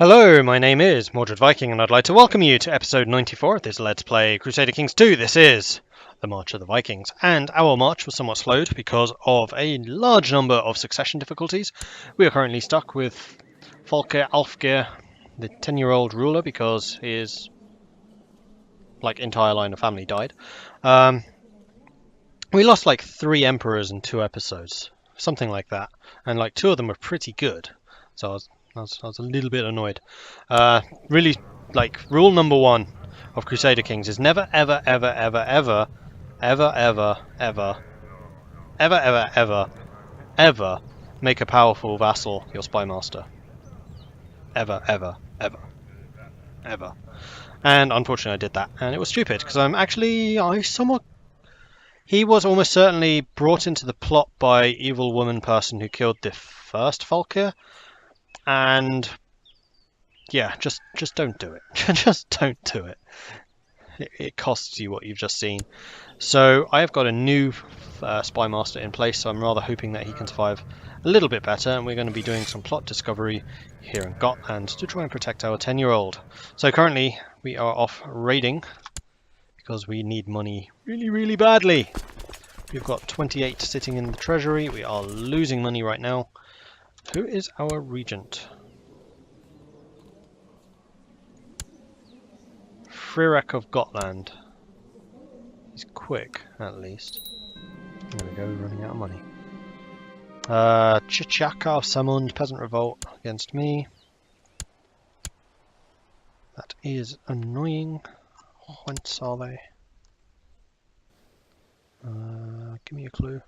Hello, my name is Mordred Viking, and I'd like to welcome you to episode 94 of this Let's Play Crusader Kings II. This is the March of the Vikings, and our march was somewhat slowed because of a large number of succession difficulties. We are currently stuck with Folke Alfgeir, the 10-year-old ruler, because his entire line of family died. We lost like 3 emperors in 2 episodes, something like that, and like 2 of them were pretty good, so I was a little bit annoyed. Really, rule number 1 of Crusader Kings is never, ever, ever, ever, ever, ever, ever, ever, ever, ever, ever, ever make a powerful vassal your spy master. Ever, ever, ever, ever. And unfortunately I did that, and it was stupid, because he was almost certainly brought into the plot by evil woman person who killed the first Falkir. And yeah, just don't do it. Just don't do it. It costs you what you've just seen. So I have got a new spy master in place, so I'm rather hoping that he can survive a little bit better, and we're going to be doing some plot discovery here in Gotland to try and protect our 10-year-old. So currently we are off raiding because we need money really, really badly. We've got 28 sitting in the treasury. We are losing money right now. Who is our regent? Frirak of Gotland. He's quick, at least. There we go, running out of money. Chichaka summoned Peasant Revolt against me. That is annoying. Whence are they? Give me a clue.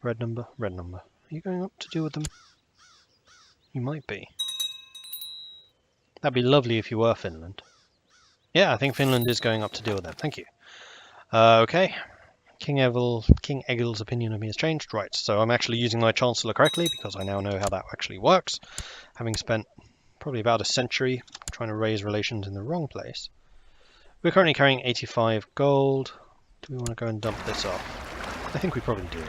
Red number, red number. Are you going up to deal with them? You might be. That'd be lovely if you were Finland. Yeah, I think Finland is going up to deal with them. Thank you. Okay. King Egil's opinion of me has changed. Right, so I'm actually using my Chancellor correctly because I now know how that actually works. Having spent probably about a century trying to raise relations in the wrong place. We're currently carrying 85 gold. Do we want to go and dump this off? I think we probably do.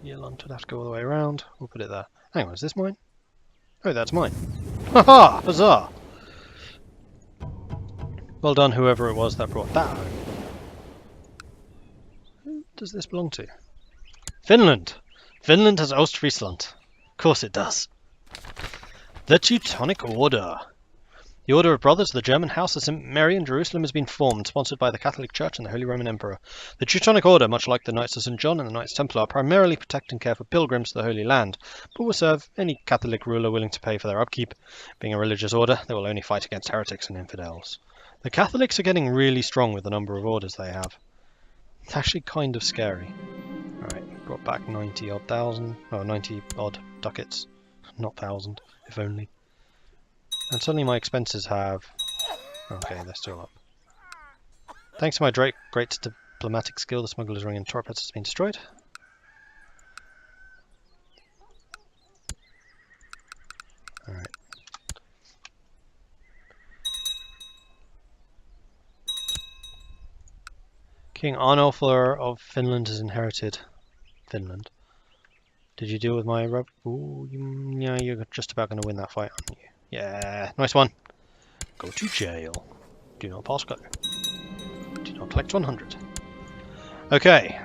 Yeland would have to go all the way around. We'll put it there. Hang on, is this mine? Oh, that's mine. Haha! Huzzah! Well done, whoever it was that brought that home. Who does this belong to? Finland! Finland has Ostfriesland. Of course it does. The Teutonic Order. The Order of Brothers of the German House of St. Mary in Jerusalem has been formed, sponsored by the Catholic Church and the Holy Roman Emperor. The Teutonic Order, much like the Knights of St. John and the Knights Templar, primarily protect and care for pilgrims to the Holy Land, but will serve any Catholic ruler willing to pay for their upkeep. Being a religious order, they will only fight against heretics and infidels. The Catholics are getting really strong with the number of orders they have. It's actually kind of scary. Alright, brought back 90 odd ducats. Not thousand, if only. And suddenly my expenses have... Okay, they're still up. Thanks to my great diplomatic skill, the smuggler's ring and torpedoes has been destroyed. Alright. King Arnulfur of Finland has inherited Finland. Did you deal with my... Ooh, yeah, you're just about going to win that fight, aren't you? Yeah, nice one. Go to jail. Do not pass go. Do not collect 100. Okay.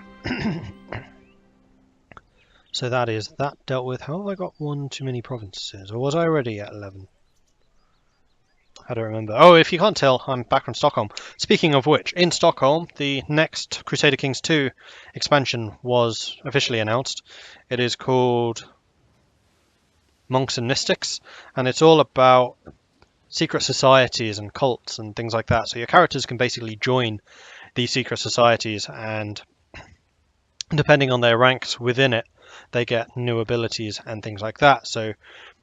So that is that dealt with. How have I got 1 too many provinces? Or was I already at 11? I don't remember. Oh, if you can't tell, I'm back from Stockholm. Speaking of which, in Stockholm, the next Crusader Kings II expansion was officially announced. It is called Monks and Mystics, and it's all about secret societies and cults and things like that. So your characters can basically join these secret societies, and depending on their ranks within it, they get new abilities and things like that. So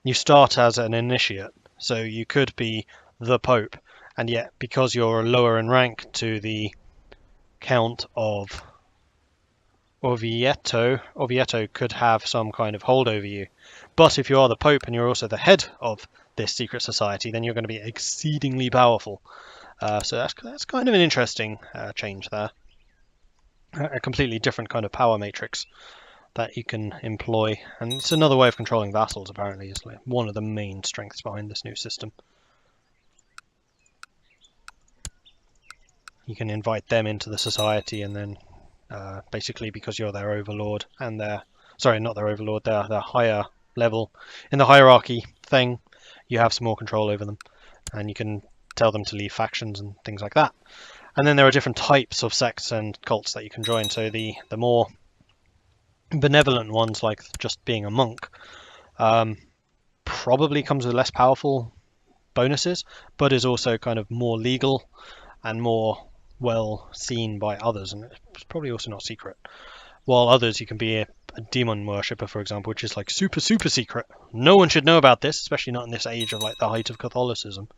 you start as an initiate, so you could be the Pope, and yet because you're lower in rank to the Count of Orvieto could have some kind of hold over you. But if you are the Pope and you're also the head of this secret society, then you're going to be exceedingly powerful. So that's kind of an interesting change there. A completely different kind of power matrix. that you can employ, and it's another way of controlling vassals. Apparently, is like one of the main strengths behind this new system. You can invite them into the society, and then basically because you're their overlord and their not their overlord, they're higher level in the hierarchy thing, you have some more control over them, and you can tell them to leave factions and things like that. And then there are different types of sects and cults that you can join. So the more benevolent ones, like just being a monk, probably comes with less powerful bonuses, but is also kind of more legal and more well seen by others, and it's probably also not secret. While others, you can be a demon worshipper, for example, which is like super secret. No one should know about this, especially not in this age of like the height of Catholicism.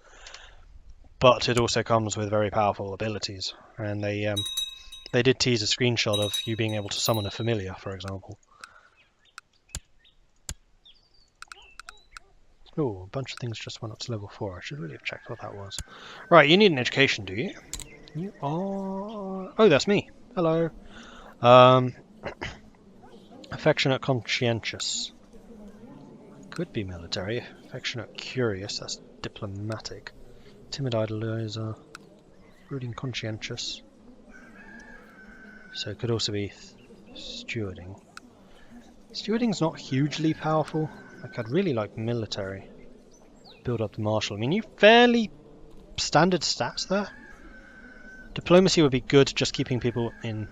But it also comes with very powerful abilities, and they did tease a screenshot of you being able to summon a familiar, for example. Oh, a bunch of things just went up to level 4. I should really have checked what that was. Right, you need an education, do you? You are... Oh, that's me. Hello. Affectionate, conscientious. Could be military. Affectionate, curious. That's diplomatic. Timid, idolizer. Brooding, conscientious. So it could also be stewarding. Stewarding's not hugely powerful. Like, I'd really like military. Build up the martial. I mean, you fairly standard stats there. Diplomacy would be good, just keeping people in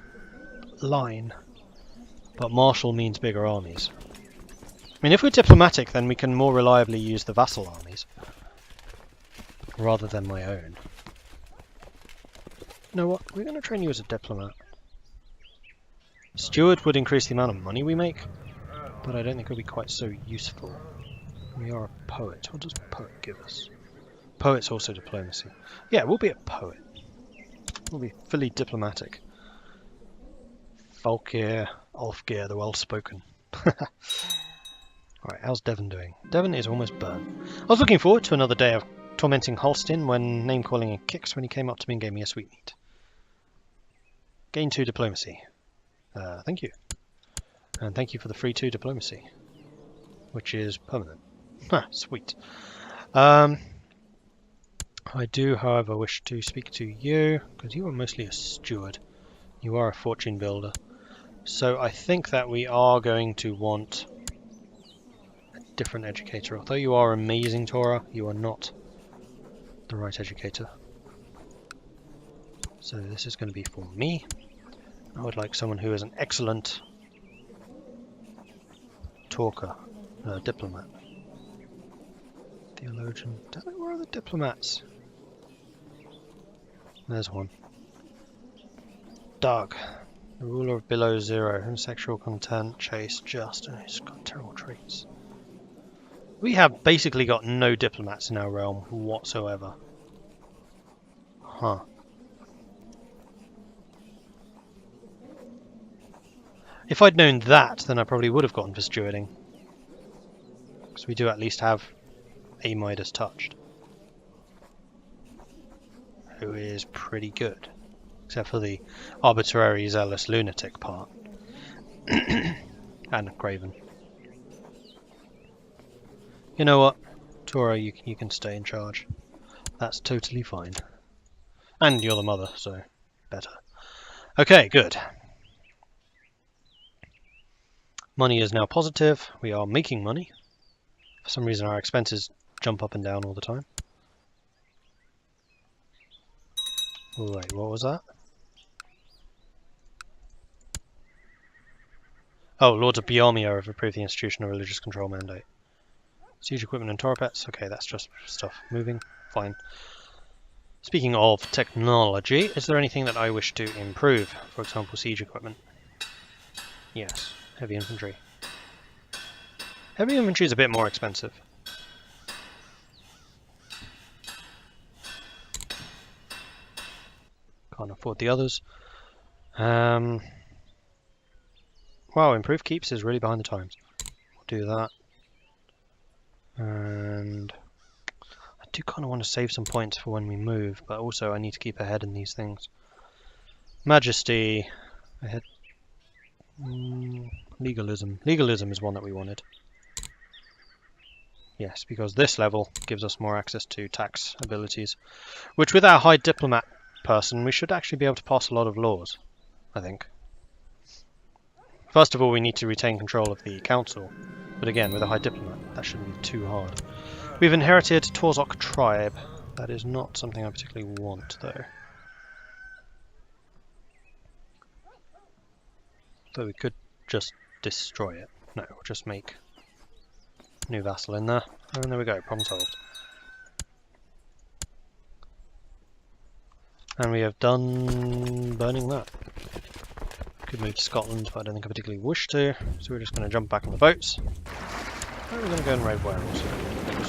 line. But martial means bigger armies. I mean, if we're diplomatic, then we can more reliably use the vassal armies. Rather than my own. You know what? We're going to train you as a diplomat. Steward would increase the amount of money we make, but I don't think it'll be quite so useful. We are a poet. What does poet give us? Poet's also diplomacy. Yeah, we'll be a poet. We'll be fully diplomatic. Valkyr, Ulfgeir, the well-spoken. Alright, how's Devon doing? Devon is almost burnt. I was looking forward to another day of tormenting Halstin when name-calling and kicks when he came up to me and gave me a sweetmeat. Gain 2 diplomacy. Thank you. And thank you for the free 2 diplomacy. Which is permanent. Ha, sweet. I do, however, wish to speak to you, because you are mostly a steward. You are a fortune builder. So I think that we are going to want a different educator. Although you are amazing, Torah, you are not the right educator. So this is going to be for me. I would like someone who is an excellent talker, diplomat. Theologian. Where are the diplomats? There's one. Doug. The ruler of below 0. Homosexual, content, chaste, just. And he's got terrible traits. We have basically got no diplomats in our realm whatsoever. Huh. If I'd known that, then I probably would have gone for stewarding. Because we do at least have a Midas touched. Who is pretty good. Except for the arbitrary zealous lunatic part. And Craven. You know what? Torah, you can stay in charge. That's totally fine. And you're the mother, so better. Okay, good. Money is now positive. We are making money. For some reason our expenses jump up and down all the time. Wait, what was that? Oh, Lords of Biomia have approved the institution of religious control mandate. Siege equipment and torpets. Okay, that's just stuff moving. Fine. Speaking of technology, is there anything that I wish to improve? For example, siege equipment. Yes. Heavy infantry. Heavy infantry is a bit more expensive. Can't afford the others. Wow, improved keeps is really behind the times. We'll do that. And I do kind of want to save some points for when we move, but also I need to keep ahead in these things. Majesty. Ahead. Legalism. Legalism is one that we wanted. Yes, because this level gives us more access to tax abilities, which with our high diplomat person, we should actually be able to pass a lot of laws, I think. First of all, we need to retain control of the council, but again, with a high diplomat, that shouldn't be too hard. We've inherited Torzok tribe. That is not something I particularly want, though. So we could just destroy it. No, we'll just make new vassal in there. And there we go, problem solved. And we have done burning that. Could move to Scotland, but I don't think I particularly wish to. So we're just going to jump back on the boats. And we're going to go and raid Wales.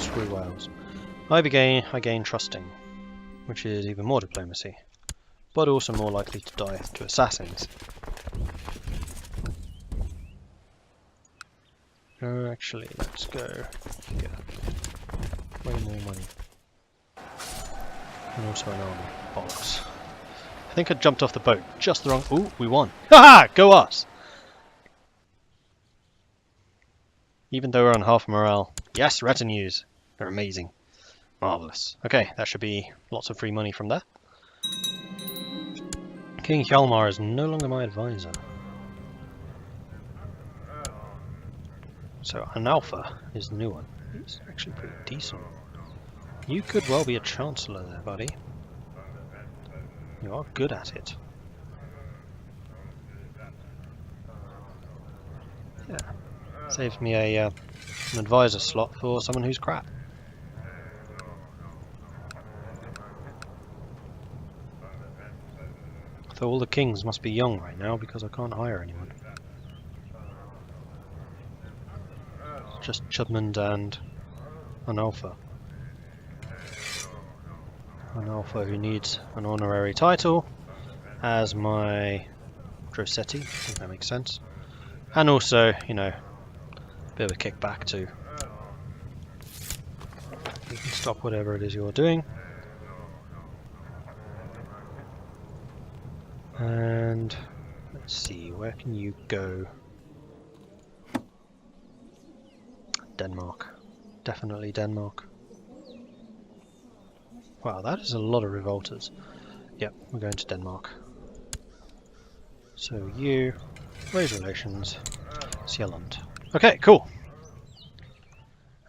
Screw Wales. I gain trusting, which is even more diplomacy, but also more likely to die to assassins. Actually, let's go here. Way more money. And also an army. Bollocks. I think I jumped off the boat just the wrong... Ooh, we won. Haha! Go us! Even though we're on half morale. Yes, retinues. They're amazing. Marvellous. Okay, that should be lots of free money from there. King Hjalmar is no longer my advisor. So, an alpha is the new one. He's actually pretty decent. You could well be a chancellor there, buddy. You are good at it. Yeah. Saves me an advisor slot for someone who's crap. So all the kings must be young right now because I can't hire anyone. It's just Chudmund and an alpha. An alpha who needs an honorary title as my Drosetti, I think that makes sense. And also, you know, a bit of a kickback too. You can stop whatever it is you're doing. And let's see, where can you go? Denmark. Definitely Denmark. Wow, that is a lot of revolters. Yep, we're going to Denmark. So you, raise relations, Sieland. Okay, cool.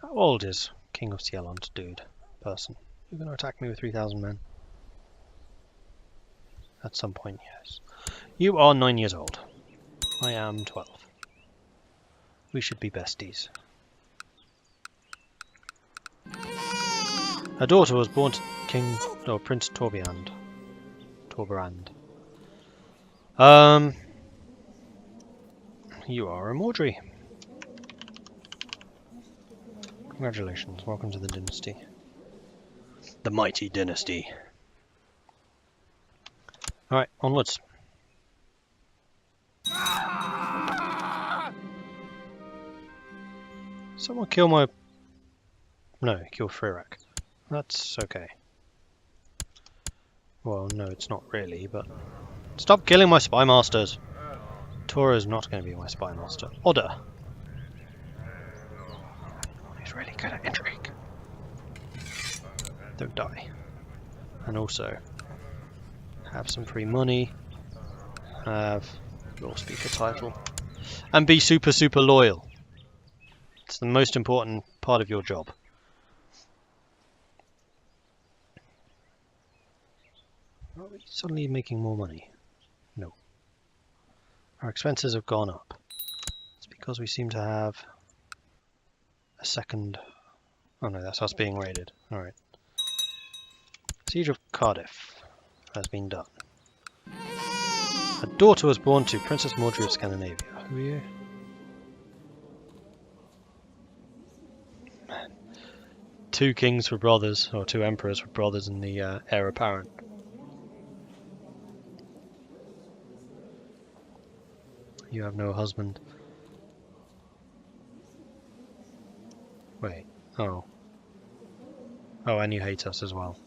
How old is King of Sieland, dude, person? You're going to attack me with 3,000 men? At some point, yes. You are 9 years old. I am 12. We should be besties. Her daughter was born to Prince Torbrand. You are a Mordred. Congratulations, welcome to the dynasty. The mighty dynasty. Alright, onwards. Someone kill my... No, kill Frirak. That's okay. Well, no, it's not really, but... Stop killing my spy masters! Tora is not going to be my spy master. Odda! He's really good at intrigue. Don't die. And also, have some free money, have your speaker title, and be super loyal. It's the most important part of your job. Are we suddenly making more money? No. Our expenses have gone up. It's because we seem to have a second... Oh no, that's us being raided. Alright. Siege of Cardiff has been done. A daughter was born to Princess Mordred of Scandinavia. Who are you? Man. 2 kings were brothers, or 2 emperors were brothers in the heir apparent. You have no husband. Wait. Oh. Oh, and you hate us as well.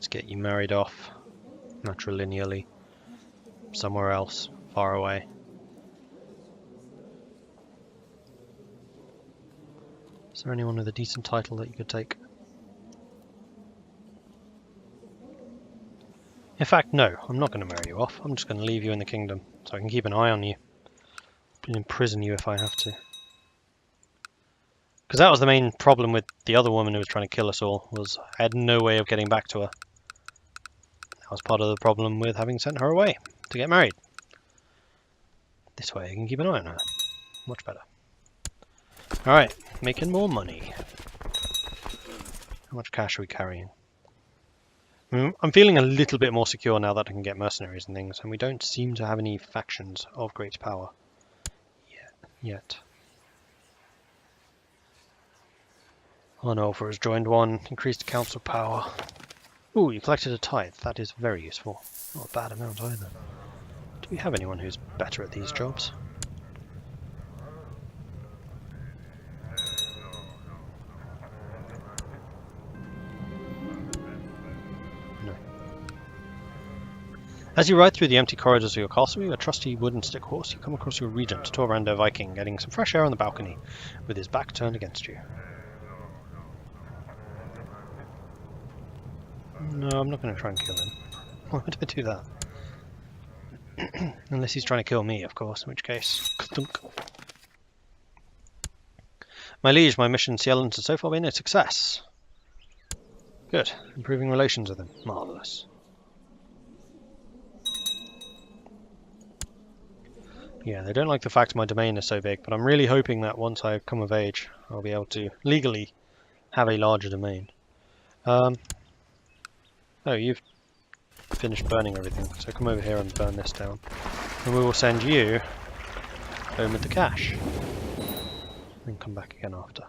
Let's get you married off matrilineally somewhere else, far away. Is there anyone with a decent title that you could take? In fact, no, I'm not going to marry you off. I'm just going to leave you in the kingdom so I can keep an eye on you and imprison you if I have to. Because that was the main problem with the other woman who was trying to kill us all, was I had no way of getting back to her. That was part of the problem with having sent her away to get married. This way I can keep an eye on her. Much better. Alright, making more money. How much cash are we carrying? I'm feeling a little bit more secure now that I can get mercenaries and things, and we don't seem to have any factions of great power yet. Hannover has joined one, increased council power. Ooh, you collected a tithe. That is very useful. Not a bad amount either. Do we have anyone who's better at these jobs? As you ride through the empty corridors of your castle, your trusty wooden stick horse, you come across your regent, Torvander Viking, getting some fresh air on the balcony, with his back turned against you. No, I'm not going to try and kill him. Why would I do that? Unless he's trying to kill me, of course, in which case... Ka-thunk. My liege, my mission Cielans has so far been a success. Good. Improving relations with him. Marvellous. Yeah, they don't like the fact my domain is so big, but I'm really hoping that once I come of age, I'll be able to legally have a larger domain. Oh, you've finished burning everything, so come over here and burn this down. And we will send you home with the cash. And come back again after.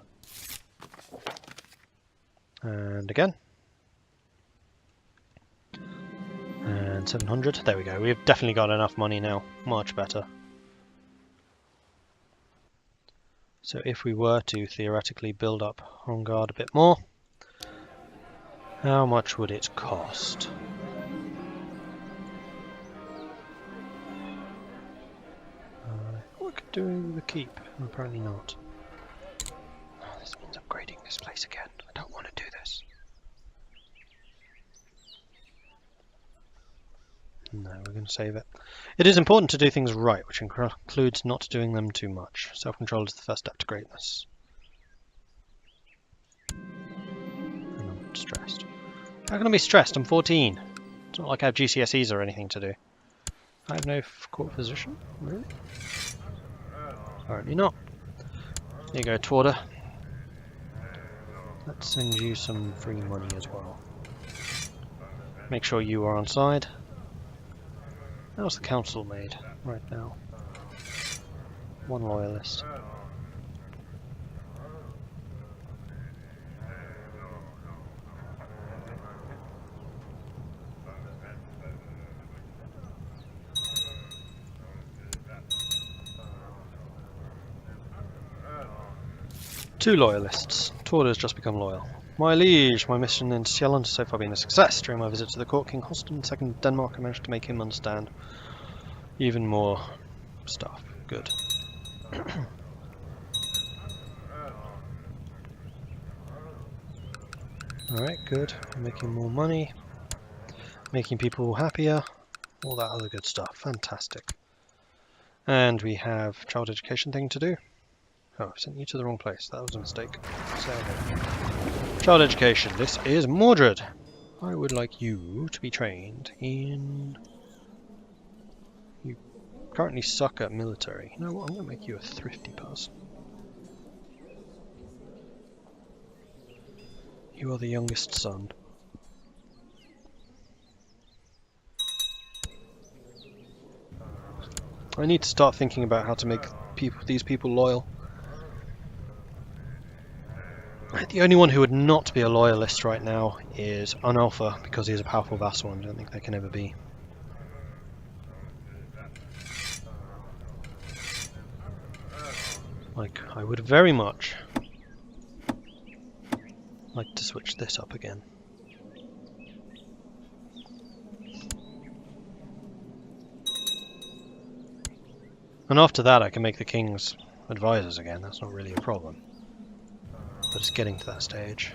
And again. And 700. There we go. We've definitely got enough money now. Much better. So if we were to theoretically build up Holmgard a bit more, how much would it cost? What could do with the keep? Apparently not. Oh, this means upgrading this place again. I don't want to do this. No, we're going to save it. It is important to do things right, which includes not doing them too much. Self-control is the first step to greatness. And I'm stressed. How can I be stressed? I'm 14. It's not like I have GCSEs or anything to do. I have no court position? Really? Apparently not. There you go, Twarder. Let's send you some free money as well. Make sure you are on side. How's the council made right now? One loyalist. Two loyalists. Twarder's just become loyal. My liege, my mission in Cielans has so far been a success. During my visit to the court, King Holsten II Denmark, I managed to make him understand even more stuff. Good. Alright, good. Making more money. Making people happier. All that other good stuff. Fantastic. And we have child education thing to do. Oh, I sent you to the wrong place. That was a mistake. Child education. This is Mordred. I would like you to be trained in... You currently suck at military. You know what? I'm going to make you a thrifty person. You are the youngest son. I need to start thinking about how to make these people loyal. The only one who would not be a loyalist right now is Unalpha, because he is a powerful vassal and I don't think they can ever be. Like, I would very much like to switch this up again. And after that I can make the king's advisors again, that's not really a problem. But it's getting to that stage.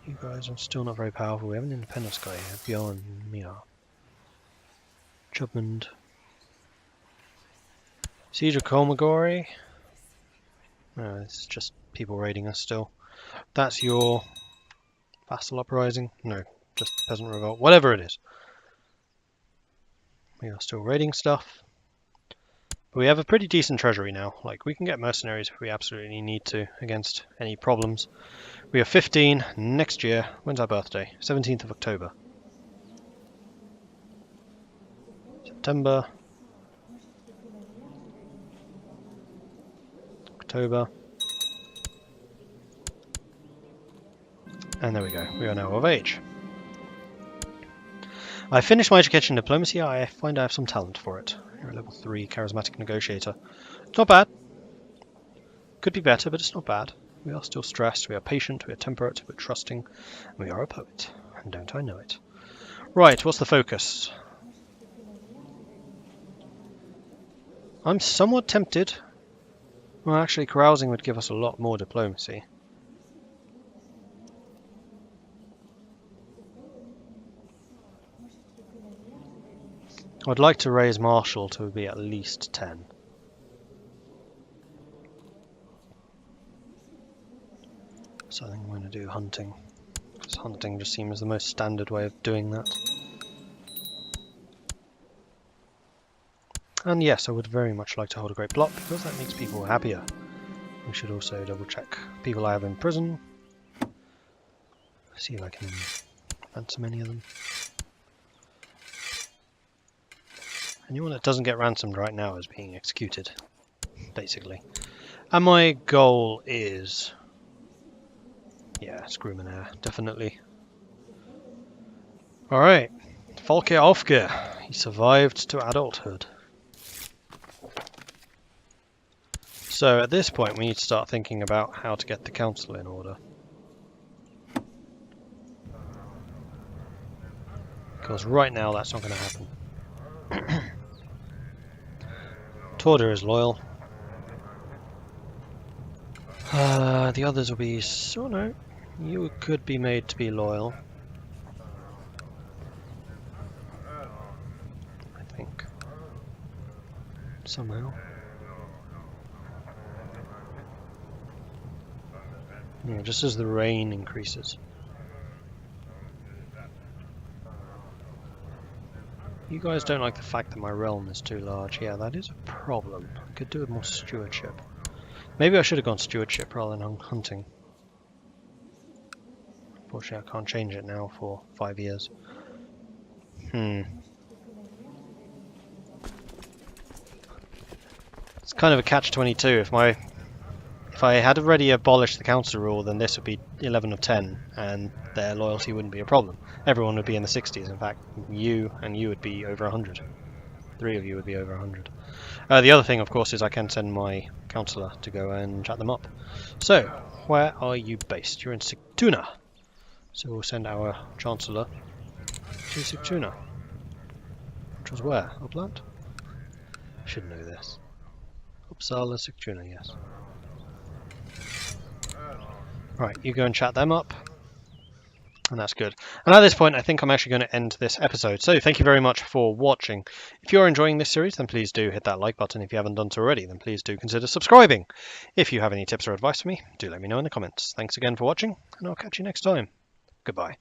You guys are still not very powerful. We have an independence guy here, Bjorn Mia. Chubmund. Siege of Holmgard. No, it's just people raiding us still. That's your vassal uprising? No, just peasant revolt. Whatever it is. We are still raiding stuff. But we have a pretty decent treasury now. Like, we can get mercenaries if we absolutely need to against any problems. We are 15 next year. When's our birthday? 17th of October. September. October. And there we go. We are now of age. I finished my education in diplomacy. I find I have some talent for it. You're a level 3 charismatic negotiator. It's not bad. Could be better, but it's not bad. We are still stressed, we are patient, we are temperate, we're trusting, and we are a poet. And don't I know it. Right, what's the focus? I'm somewhat tempted. Well, actually, carousing would give us a lot more diplomacy. I'd like to raise martial to be at least 10. So I think I'm going to do hunting, because hunting just seems the most standard way of doing that. And yes, I would very much like to hold a great plot, because that makes people happier. We should also double check people I have in prison. See if I can ransom any of them. Anyone that doesn't get ransomed right now is being executed, basically. And my goal is... yeah, Screwman, definitely. Alright, Folke Ofke. He survived to adulthood. So at this point we need to start thinking about how to get the council in order. Because right now that's not going to happen. Torder is loyal. The others will be... oh no, you could be made to be loyal. I think. Somehow. Yeah, just as the rain increases. You guys don't like the fact that my realm is too large. Yeah, that is a problem. I could do with more stewardship. Maybe I should have gone stewardship rather than hunting. Unfortunately, I can't change it now for 5 years. It's kind of a catch-22. If I had already abolished the council rule, then this would be 11 of 10, and their loyalty wouldn't be a problem. Everyone would be in the 60s. In fact, you would be over 100. 3 of you would be over 100. The other thing, of course, is I can send my councillor to go and chat them up. So, where are you based? You're in Sigtuna. So we'll send our chancellor to Sigtuna. Which was where? Uppland? I should know this. Uppsala, Sigtuna, yes. Right, you go and chat them up. And that's good. And at this point, I think I'm actually going to end this episode. So thank you very much for watching. If you're enjoying this series, then please do hit that like button. If you haven't done so already, then please do consider subscribing. If you have any tips or advice for me, do let me know in the comments. Thanks again for watching, and I'll catch you next time. Goodbye.